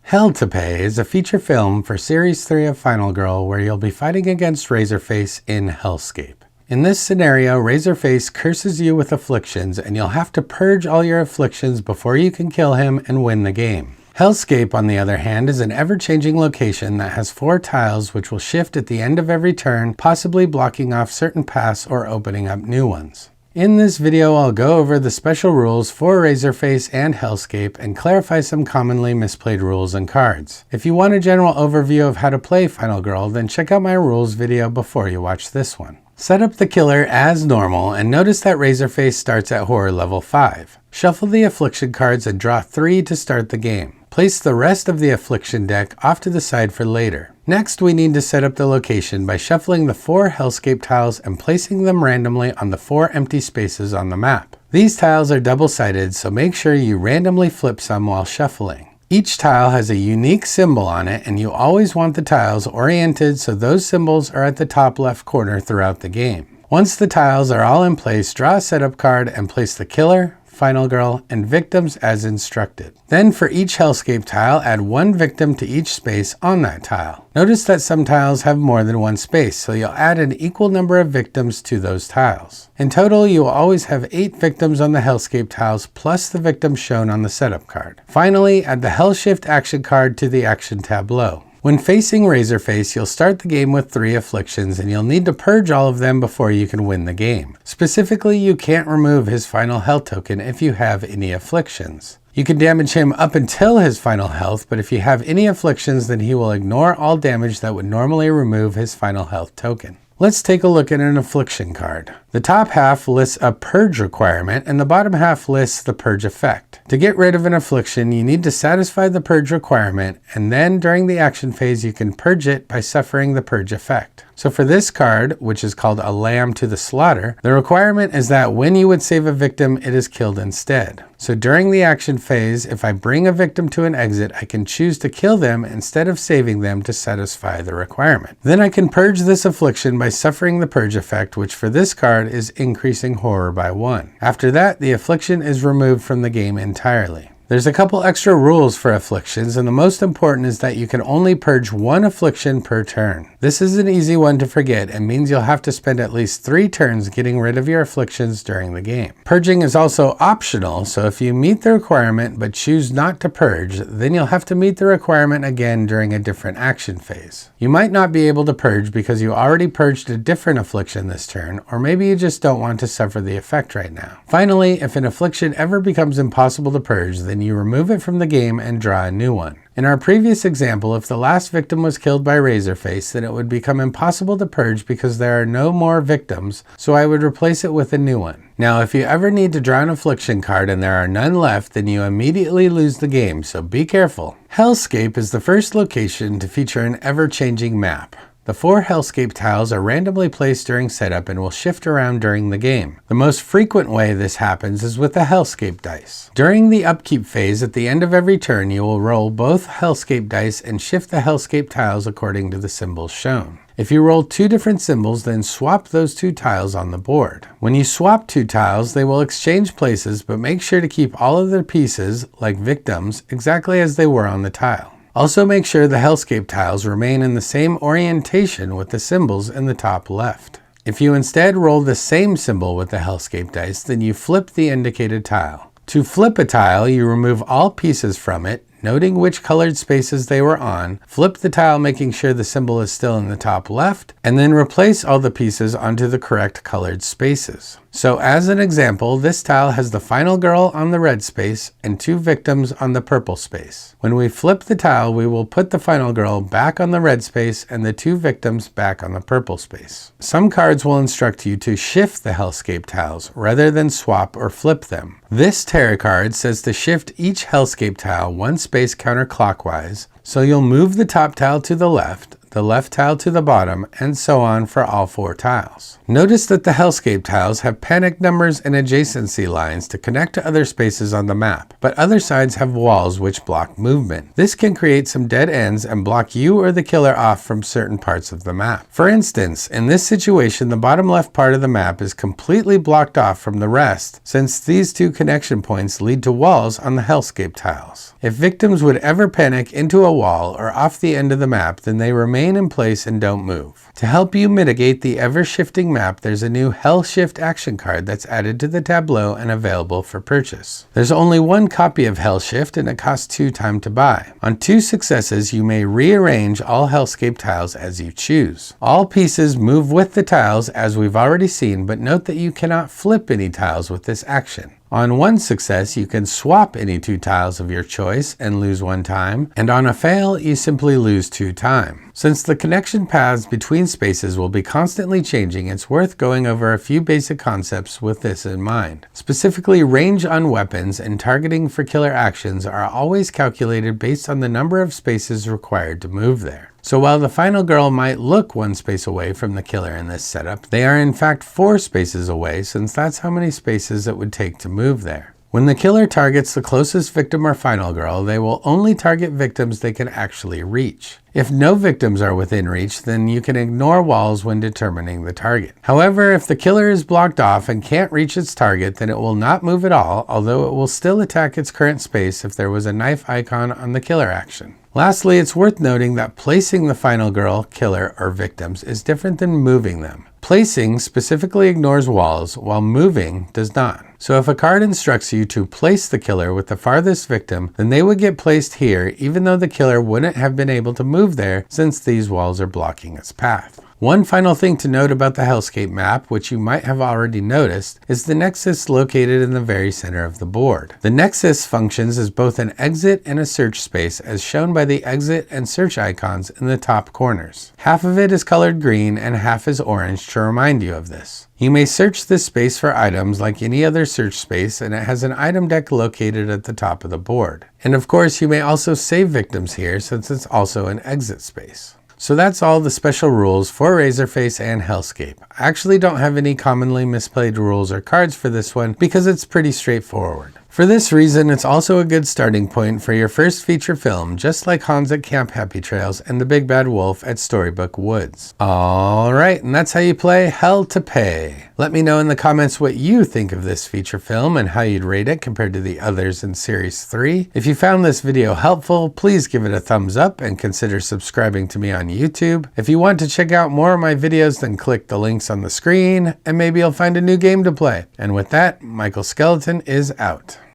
Hell to Pay is a feature film for Series 3 of Final Girl where you'll be fighting against Razorface in Hellscape. In this scenario, Razorface curses you with afflictions and you'll have to purge all your afflictions before you can kill him and win the game. Hellscape, on the other hand, is an ever-changing location that has 4 tiles which will shift at the end of every turn, possibly blocking off certain paths or opening up new ones. In this video, I'll go over the special rules for Razorface and Hellscape and clarify some commonly misplayed rules and cards. If you want a general overview of how to play Final Girl, then check out my rules video before you watch this one. Set up the killer as normal and notice that Razorface starts at horror level 5. Shuffle the affliction cards and draw 3 to start the game. Place the rest of the affliction deck off to the side for later. Next, we need to set up the location by shuffling the 4 Hellscape tiles and placing them randomly on the 4 empty spaces on the map. These tiles are double-sided, so make sure you randomly flip some while shuffling. Each tile has a unique symbol on it, and you always want the tiles oriented so those symbols are at the top left corner throughout the game. Once the tiles are all in place, draw a setup card and place the killer, Final Girl, and victims as instructed. Then for each Hellscape tile, add 1 victim to each space on that tile. Notice that some tiles have more than 1 space, so you'll add an equal number of victims to those tiles. In total, you will always have 8 victims on the Hellscape tiles plus the victim shown on the setup card. Finally, add the Hellshift Action card to the action tableau. When facing Razorface, you'll start the game with 3 afflictions and you'll need to purge all of them before you can win the game. Specifically, you can't remove his final health token if you have any afflictions. You can damage him up until his final health, but if you have any afflictions, then he will ignore all damage that would normally remove his final health token. Let's take a look at an affliction card. The top half lists a purge requirement and the bottom half lists the purge effect. To get rid of an affliction, you need to satisfy the purge requirement, and then during the action phase you can purge it by suffering the purge effect. So for this card, which is called a lamb to the slaughter, the requirement is that when you would save a victim, it is killed instead. So during the action phase, if I bring a victim to an exit, I can choose to kill them instead of saving them to satisfy the requirement. Then I can purge this affliction by suffering the purge effect, which for this card is increasing horror by 1. After that, the affliction is removed from the game entirely. There's a couple extra rules for afflictions, and the most important is that you can only purge 1 affliction per turn. This is an easy one to forget and means you'll have to spend at least 3 turns getting rid of your afflictions during the game. Purging is also optional, so if you meet the requirement but choose not to purge, then you'll have to meet the requirement again during a different action phase. You might not be able to purge because you already purged a different affliction this turn, or maybe you just don't want to suffer the effect right now. Finally, if an affliction ever becomes impossible to purge, then you remove it from the game and draw a new one. In our previous example, if the last victim was killed by Razorface, then it would become impossible to purge because there are no more victims, so I would replace it with a new one. Now, if you ever need to draw an affliction card and there are none left, then you immediately lose the game, so be careful. Hellscape is the first location to feature an ever-changing map. The 4 Hellscape tiles are randomly placed during setup and will shift around during the game. The most frequent way this happens is with the Hellscape Dice. During the upkeep phase, at the end of every turn, you will roll both Hellscape Dice and shift the Hellscape tiles according to the symbols shown. If you roll 2 different symbols, then swap those 2 tiles on the board. When you swap 2 tiles, they will exchange places, but make sure to keep all of their pieces, like victims, exactly as they were on the tile. Also make sure the Hellscape tiles remain in the same orientation with the symbols in the top left. If you instead roll the same symbol with the Hellscape dice, then you flip the indicated tile. To flip a tile, you remove all pieces from it, noting which colored spaces they were on, flip the tile making sure the symbol is still in the top left, and then replace all the pieces onto the correct colored spaces. So as an example, this tile has the Final Girl on the red space and 2 victims on the purple space. When we flip the tile, we will put the Final Girl back on the red space and the 2 victims back on the purple space. Some cards will instruct you to shift the Hellscape tiles rather than swap or flip them. This tarot card says to shift each Hellscape tile 1 space counterclockwise, so you'll move the top tile to the left, the left tile to the bottom, and so on for all 4 tiles. Notice that the Hellscape tiles have panic numbers and adjacency lines to connect to other spaces on the map, but other sides have walls which block movement. This can create some dead ends and block you or the killer off from certain parts of the map. For instance, in this situation, the bottom left part of the map is completely blocked off from the rest, since these 2 connection points lead to walls on the Hellscape tiles. If victims would ever panic into a wall or off the end of the map, then they remain in place and don't move. To help you mitigate the ever-shifting map, there's a new Hellshift Action card that's added to the tableau and available for purchase. There's only 1 copy of Hellshift and it costs 2 time to buy. On 2 successes, you may rearrange all Hellscape tiles as you choose. All pieces move with the tiles as we've already seen, but note that you cannot flip any tiles with this action. On 1 success, you can swap any 2 tiles of your choice and lose 1 time, and on a fail, you simply lose 2 time. Since the connection paths between spaces will be constantly changing, it's worth going over a few basic concepts with this in mind. Specifically, range on weapons and targeting for killer actions are always calculated based on the number of spaces required to move there. So while the final girl might look 1 space away from the killer in this setup, they are in fact 4 spaces away, since that's how many spaces it would take to move there. When the killer targets the closest victim or final girl, they will only target victims they can actually reach. If no victims are within reach, then you can ignore walls when determining the target. However, if the killer is blocked off and can't reach its target, then it will not move at all, although it will still attack its current space if there was a knife icon on the killer action. Lastly, it's worth noting that placing the final girl, killer, or victims is different than moving them. Placing specifically ignores walls, while moving does not. So if a card instructs you to place the killer with the farthest victim, then they would get placed here, even though the killer wouldn't have been able to move there since these walls are blocking its path. One final thing to note about the Hellscape map, which you might have already noticed, is the Nexus located in the very center of the board. The Nexus functions as both an exit and a search space, as shown by the exit and search icons in the top corners. Half of it is colored green and half is orange to remind you of this. You may search this space for items like any other search space, and it has an item deck located at the top of the board. And of course, you may also save victims here, since it's also an exit space. So that's all the special rules for Razorface and Hellscape. I actually don't have any commonly misplayed rules or cards for this one because it's pretty straightforward. For this reason, it's also a good starting point for your first feature film, just like Hans at Camp Happy Trails and the Big Bad Wolf at Storybook Woods. Alright, and that's how you play Hell to Pay. Let me know in the comments what you think of this feature film and how you'd rate it compared to the others in Series 3. If you found this video helpful, please give it a thumbs up and consider subscribing to me on YouTube. If you want to check out more of my videos, then click the links on the screen, and maybe you'll find a new game to play. And with that, Michael Skeleton is out.